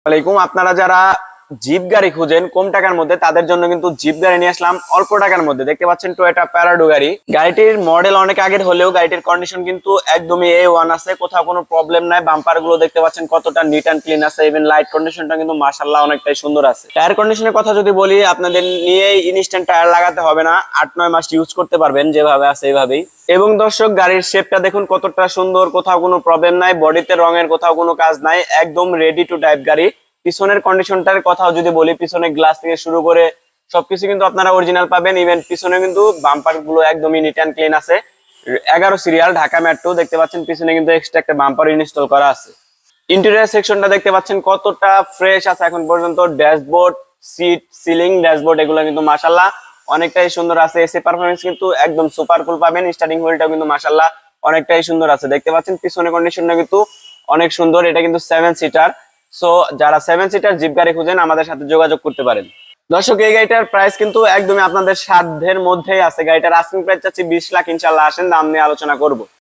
আলাইকুম। আপনারা যারা জিপ গাড়ি খুঁজেন কম টাকার মধ্যে, তাদের জন্য কিন্তু জিপ গাড়ি নিয়ে আসলাম অল্প টাকার মধ্যে। দেখতে পাচ্ছেন টয়োটা প্যারাডো গাড়ি। গাড়িটির মডেল অনেক আগের হলেও গাড়িটির কন্ডিশন কিন্তু একদমই A1 আছে, কোথাও কোনো প্রবলেম নাই। বাম্পার গুলো দেখতে পাচ্ছেন কতটা নিট অ্যান্ড ক্লিন আছে, ইভেন লাইট কন্ডিশনটা কিন্তু মাশাআল্লাহ অনেকটাই সুন্দর আছে। টায়ার কন্ডিশনের কথা যদি বলি, আপনাদের নিয়ে ইনস্ট্যান্ট টায়ার লাগাতে হবে না, 8-9 মাস ইউজ করতে পারবেন যেভাবে আছে এইভাবেই। এবং দর্শক, গাড়ির শেপটা দেখুন কতটা সুন্দর, কোথাও কোনো প্রবলেম নাই, বডিতে রঙের কোথাও কোনো কাজ নাই, একদম রেডি টু ড্রাইভ গাড়ি। পিছনের কন্ডিশনটার কথাও যদি বলি, পিছনে গ্লাস থেকে শুরু করে সবকিছু কিন্তু আপনারা অরিজিনাল পাবেন। ইভেন পিছনে কিন্তু বাম্পার গুলো একদমই নিট অ্যান্ড ক্লিন আছে। 11 সিরিয়াল ঢাকা মেট্রো। দেখতে পাচ্ছেন পিছনে কিন্তু এক্সট্রা একটা বাম্পার ইনস্টল করা আছে। ইন্টেরিয়র সেকশনটা দেখতে পাচ্ছেন কতটা ফ্রেশ আছে এখন পর্যন্ত। ড্যাশবোর্ড, সিট, সিলিং, ড্যাশবোর্ড এগুলো কিন্তু মাশাআল্লাহ অনেকটাই সুন্দর আছে। এসি পারফরম্যান্স কিন্তু একদম সুপার কুল পাবেন। স্টার্টিং হুইলটাও কিন্তু মাশাআল্লাহ অনেকটাই সুন্দর আছে। দেখতে পাচ্ছেন পিছনে কন্ডিশনটা কিন্তু অনেক সুন্দর। এটা কিন্তু 7 সিটার। সো যারা 7 সিটার জিপ গাড়ি খুঁজেন আমাদের সাথে যোগাযোগ করতে পারেন। দর্শক, এই গাড়িটার প্রাইস কিন্তু একদমই আপনাদের সাধ্যের মধ্যেই আছে। গাড়িটার আস্কিং প্রাইস চাচ্ছি 20 লাখ। ইনশাআল্লাহ আসেন, দাম নিয়ে আলোচনা করব।